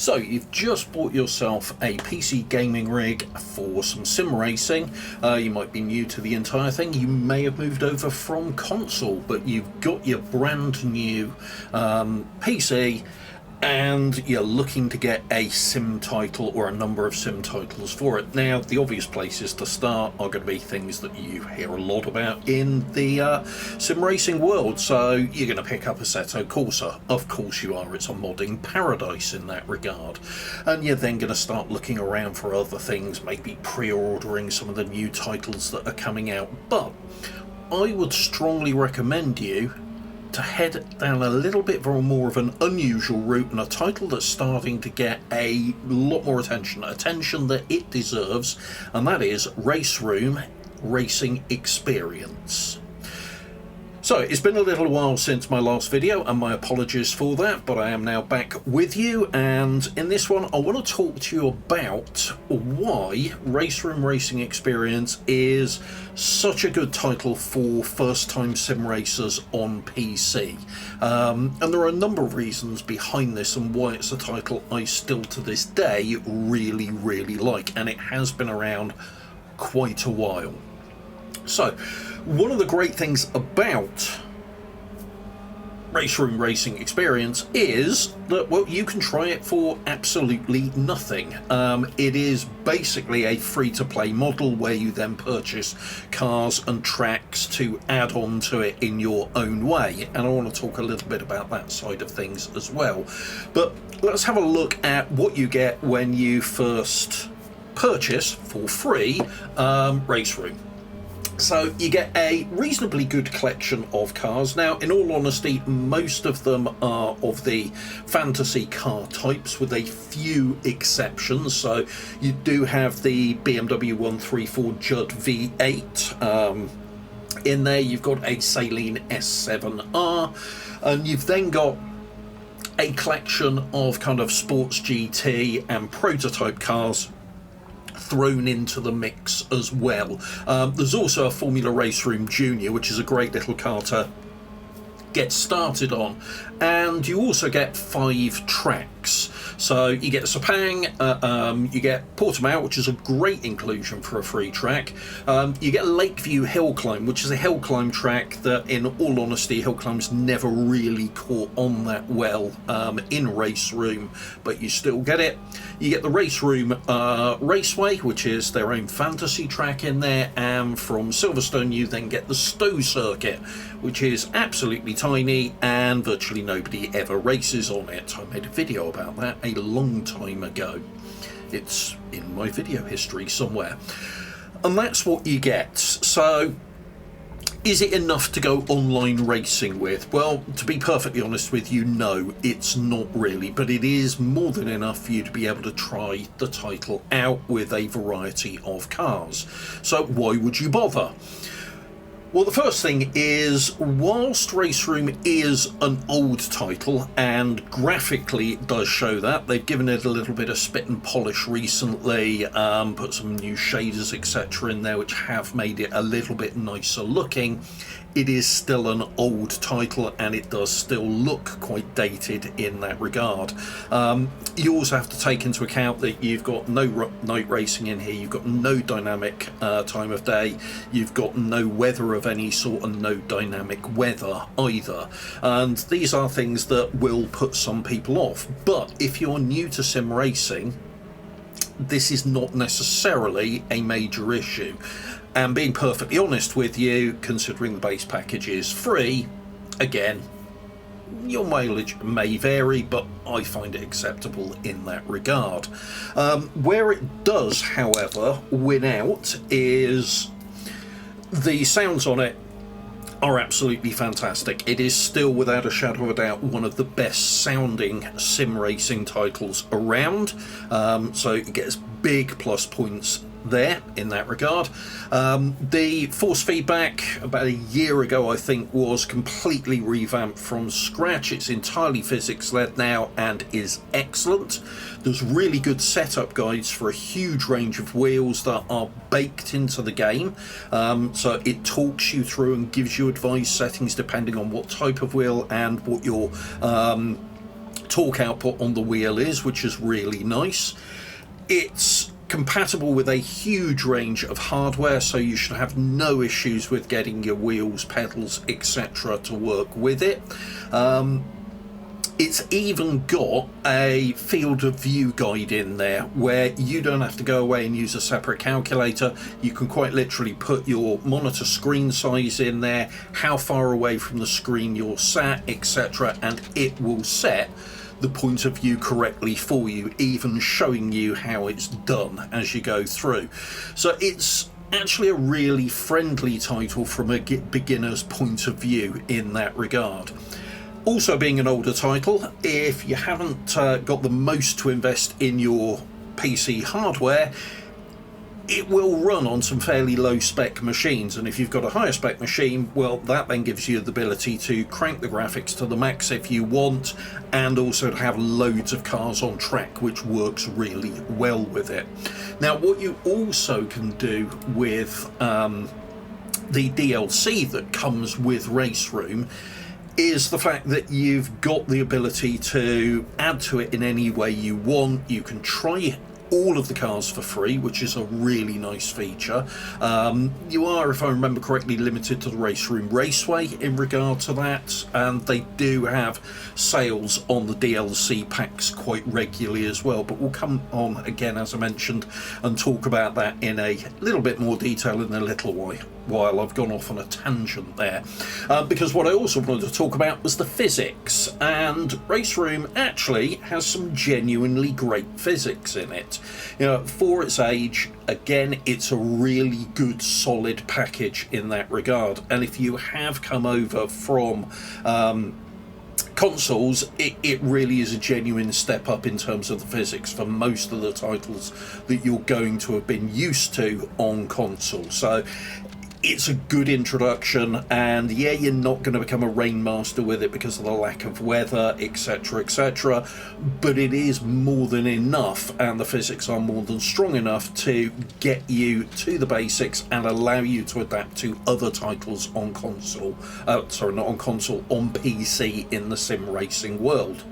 So you've just bought yourself a PC gaming rig for some sim racing. You might be new to the entire thing. You may have moved over from console, but you've got your brand new PC and you're looking to get a sim title or a number of sim titles for it. Now, the obvious places to start are going to be things that you hear a lot about in the sim racing world. So you're going to pick up Assetto Corsa. Of course you are. It's a modding paradise in that regard. And you're then going to start looking around for other things, maybe pre-ordering some of the new titles that are coming out. But I would strongly recommend you to head down a little bit more of an unusual route and a title that's starting to get a lot more attention that it deserves, and that is RaceRoom Racing Experience. So it's been a little while since my last video, and my apologies for that, but I am now back with you, and in this one I want to talk to you about why RaceRoom Racing Experience is such a good title for first-time sim racers on PC. And there are a number of reasons behind this and why it's a title I still to this day really like, and it has been around quite a while. So, one of the great things about RaceRoom Racing Experience is that, well, you can try it for absolutely nothing. It is basically a free-to-play model where you then purchase cars and tracks to add on to it in your own way, and I want to talk a little bit about that side of things as well. But let's have a look at what you get when you first purchase for free RaceRoom. So you get a reasonably good collection of cars. Now, in all honesty, most of them are of the fantasy car types with a few exceptions. So you do have the BMW 134 Judd V8 in there. You've got a Saleen S7R, and you've then got a collection of kind of sports GT and prototype cars thrown into the mix as well. There's also a Formula RaceRoom Junior, which is a great little car to get started on, and you also get 5 tracks. So you get Sepang, you get Portimao, which is a great inclusion for a free track. You get Lakeview Hill Climb, which is a hill climb track that, in all honesty, hill climb's never really caught on that well in RaceRoom, but you still get it. You get the RaceRoom Raceway, which is their own fantasy track in there, and from Silverstone you then get the Stowe Circuit, which is absolutely tiny and virtually nobody ever races on it. I made a video about that a long time ago. It's in my video history somewhere. And that's what you get. So, is it enough to go online racing with? Well, to be perfectly honest with you, no, it's not really, but it is more than enough for you to be able to try the title out with a variety of cars. So why would you bother? Well, the first thing is, whilst RaceRoom is an old title, and graphically it does show that, they've given it a little bit of spit and polish recently, put some new shaders etc. in there which have made it a little bit nicer looking, it is still an old title and it does still look quite dated in that regard. You also have to take into account that you've got no night racing in here, you've got no dynamic time of day, you've got no weather of any sort and no dynamic weather either, and these are things that will put some people off. But if you're new to sim racing, this is not necessarily a major issue. And being perfectly honest with you, considering the base package is free, again, your mileage may vary, but I find it acceptable in that regard. Where it does, however, win out is the sounds on it are absolutely fantastic. It is still, without a shadow of a doubt, one of the best sounding sim racing titles around. So it gets big plus points there in that regard. The force feedback about a year ago I think was completely revamped from scratch. It's entirely physics led now and is excellent. There's really good setup guides for a huge range of wheels that are baked into the game, so it talks you through and gives you advice settings depending on what type of wheel and what your torque output on the wheel is, which is really nice. It's compatible with a huge range of hardware, so you should have no issues with getting your wheels, pedals, etc. to work with it. It's even got a field of view guide in there where you don't have to go away and use a separate calculator. You can quite literally put your monitor screen size in there, how far away from the screen you're sat, etc., and it will set the point of view correctly for you, even showing you how it's done as you go through. So it's actually a really friendly title from a beginner's point of view in that regard. Also, being an older title, if you haven't got the most to invest in your PC hardware, it will run on some fairly low spec machines, and if you've got a higher spec machine, well, that then gives you the ability to crank the graphics to the max if you want, and also to have loads of cars on track, which works really well with it. Now, what you also can do with the DLC that comes with RaceRoom is the fact that you've got the ability to add to it in any way you want. You can try all of the cars for free, which is a really nice feature. You are, if I remember correctly, limited to the RaceRoom Raceway in regard to that, and they do have sales on the DLC packs quite regularly as well, but we'll come on again, as I mentioned, and talk about that in a little bit more detail in a little while. I've gone off on a tangent there, because what I also wanted to talk about was the physics, and RaceRoom actually has some genuinely great physics in it. You know, for its age, again, it's a really good solid package in that regard, and if you have come over from consoles, it really is a genuine step up in terms of the physics for most of the titles that you're going to have been used to on console. So it's a good introduction, and yeah, you're not going to become a rainmaster with it because of the lack of weather, etc., etc., but it is more than enough, and the physics are more than strong enough to get you to the basics and allow you to adapt to other titles on console, sorry, not on console, on PC in the sim racing world.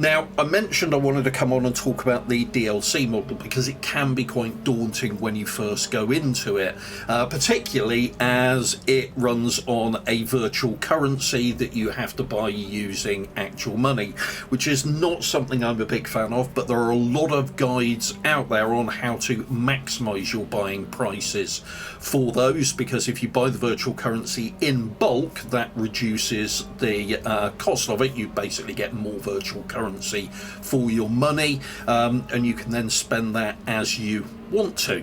Now, I mentioned I wanted to come on and talk about the DLC model because it can be quite daunting when you first go into it, particularly as it runs on a virtual currency that you have to buy using actual money, which is not something I'm a big fan of, but there are a lot of guides out there on how to maximise your buying prices for those, because if you buy the virtual currency in bulk, that reduces the cost of it. You basically get more virtual currency for your money, and you can then spend that as you want to.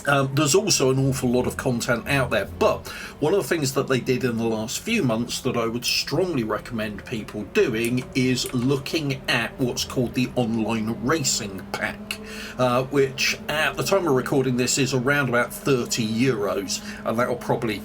There's also an awful lot of content out there, but one of the things that they did in the last few months that I would strongly recommend people doing is looking at what's called the online racing pack, which at the time of recording this is around about €30, and that will probably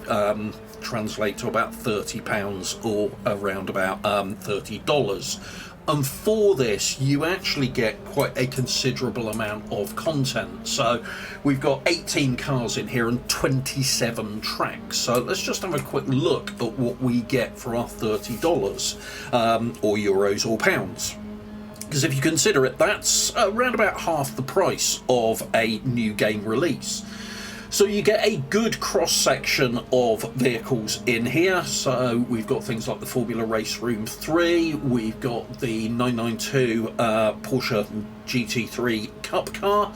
translate to about £30 or around about $30. And for this, you actually get quite a considerable amount of content. So we've got 18 cars in here and 27 tracks. So let's just have a quick look at what we get for our $30, or euros or pounds. Because if you consider it, that's around about half the price of a new game release. So you get a good cross-section of vehicles in here. So we've got things like the Formula RaceRoom 3, we've got the 992 Porsche GT3 Cup car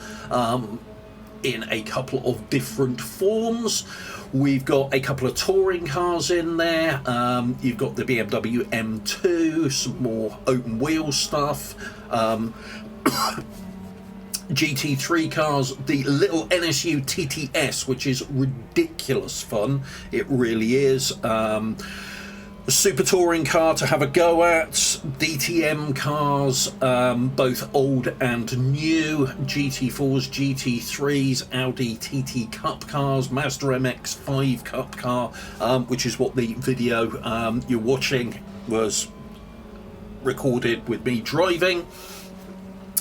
in a couple of different forms. We've got a couple of touring cars in there. You've got the BMW M2, some more open wheel stuff. GT3 cars, the little NSU TTS, which is ridiculous fun. It really is. A super touring car to have a go at. DTM cars, both old and new. GT4s, GT3s, Audi TT Cup cars, Mazda MX-5 Cup car, which is what the video you're watching was recorded with me driving.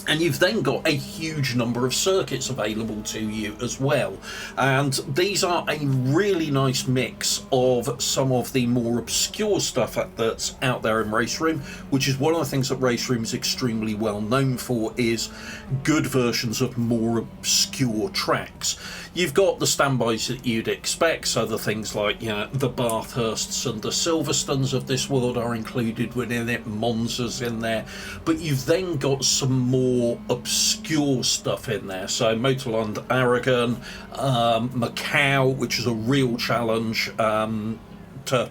And you've then got a huge number of circuits available to you as well. And these are a really nice mix of some of the more obscure stuff that's out there in RaceRoom, which is one of the things that RaceRoom is extremely well known for, is good versions of more obscure tracks. You've got the standbys that you'd expect, so the things like, you know, the Bathursts and the Silverstones of this world are included within it, Monza's in there, but you've then got some more obscure stuff in there. So Motorland Aragon, Macau, which is a real challenge to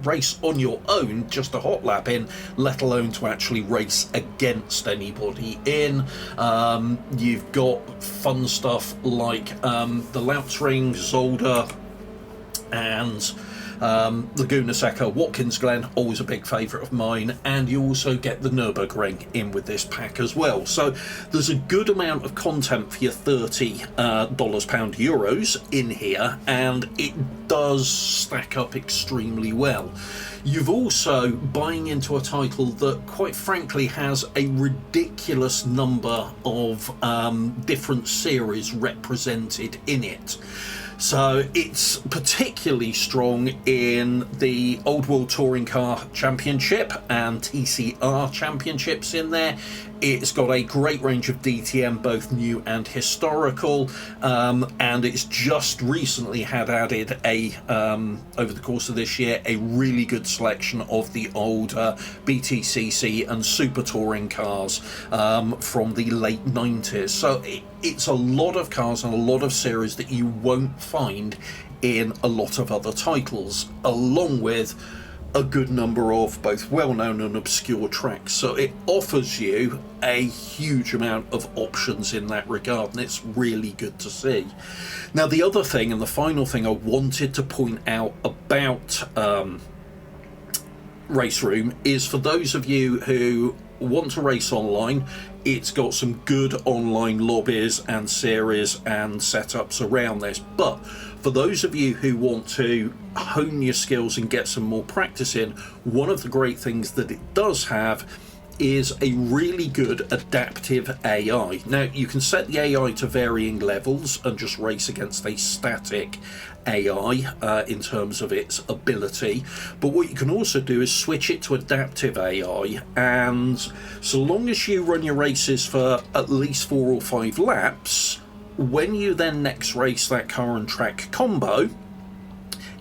race on your own, just a hot lap in, let alone to actually race against anybody in. You've got fun stuff like the Lautsring, Zolder, and Laguna Seca, Watkins Glen, always a big favourite of mine, and you also get the Nürburgring in with this pack as well. So there's a good amount of content for your $30 pound euros in here, and it does stack up extremely well. You've also buying into a title that quite frankly has a ridiculous number of different series represented in it. So it's particularly strong in the Old World Touring Car Championship and TCR Championships in there. It's got a great range of DTM, both new and historical, and it's just recently had added a, over the course of this year, a really good selection of the older BTCC and Super Touring cars from the late 90s. So it's a lot of cars and a lot of series that you won't find in a lot of other titles, along with a good number of both well-known and obscure tracks. So it offers you a huge amount of options in that regard, and it's really good to see. Now, the other thing, and the final thing I wanted to point out about RaceRoom, is for those of you who want to race online, it's got some good online lobbies and series and setups around this. But for those of you who want to hone your skills and get some more practice in, one of the great things that it does have is a really good adaptive AI. Now, you can set the AI to varying levels and just race against a static AI in terms of its ability, but what you can also do is switch it to adaptive AI, and so long as you run your races for at least 4 or 5 laps, when you then next race that car and track combo,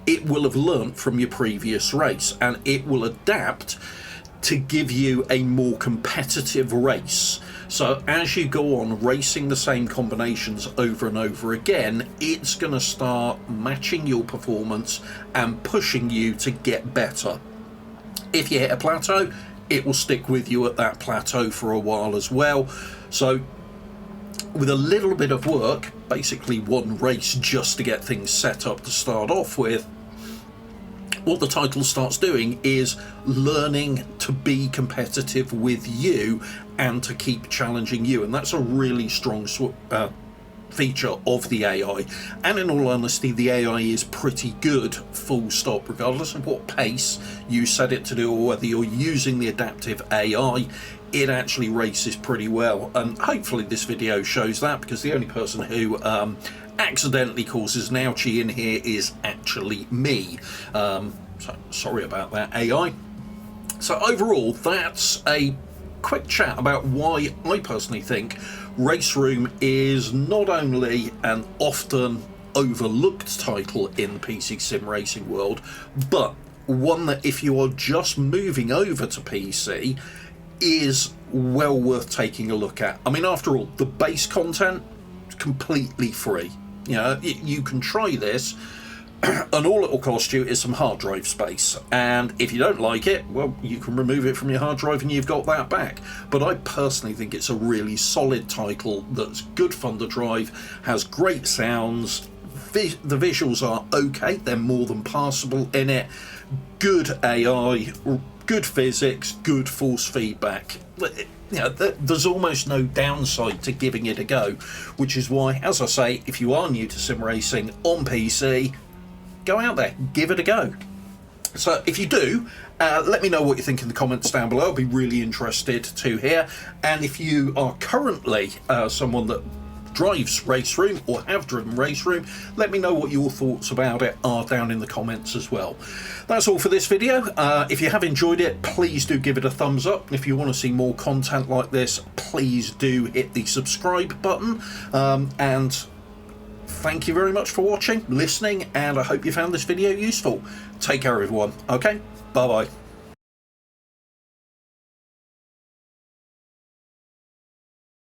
it will have learnt from your previous race and it will adapt to give you a more competitive race. So as you go on racing the same combinations over and over again, it's going to start matching your performance and pushing you to get better. If you hit a plateau, it will stick with you at that plateau for a while as well. So with a little bit of work, basically one race just to get things set up to start off with, what the title starts doing is learning to be competitive with you and to keep challenging you, and that's a really strong feature of the AI. And in all honesty, the AI is pretty good, full stop, regardless of what pace you set it to do or whether you're using the adaptive AI. It actually races pretty well, and hopefully this video shows that, because the only person who accidentally causes an ouchie in here is actually me. So sorry about that, AI. So overall, that's a quick chat about why I personally think RaceRoom is not only an often overlooked title in the PC sim racing world, but one that if you are just moving over to PC is well worth taking a look at. I mean, after all, the base content is completely free. You know, you can try this, and all it will cost you is some hard drive space, and if you don't like it, well, you can remove it from your hard drive and you've got that back. But I personally think it's a really solid title that's good fun to drive, has great sounds, the visuals are okay, they're more than passable in it, good AI, good physics, good force feedback. You know, there's almost no downside to giving it a go, which is why, as I say, if you are new to sim racing on PC, go out there, give it a go. So if you do, let me know what you think in the comments down below. I'll be really interested to hear. And if you are currently someone that drives RaceRoom or have driven RaceRoom, let me know what your thoughts about it are down in the comments as well. That's all for this video. If you have enjoyed it, please do give it a thumbs up. And if you want to see more content like this, please do hit the subscribe button. And thank you very much for watching, listening, and I hope you found this video useful. Take care, everyone. Okay, bye bye.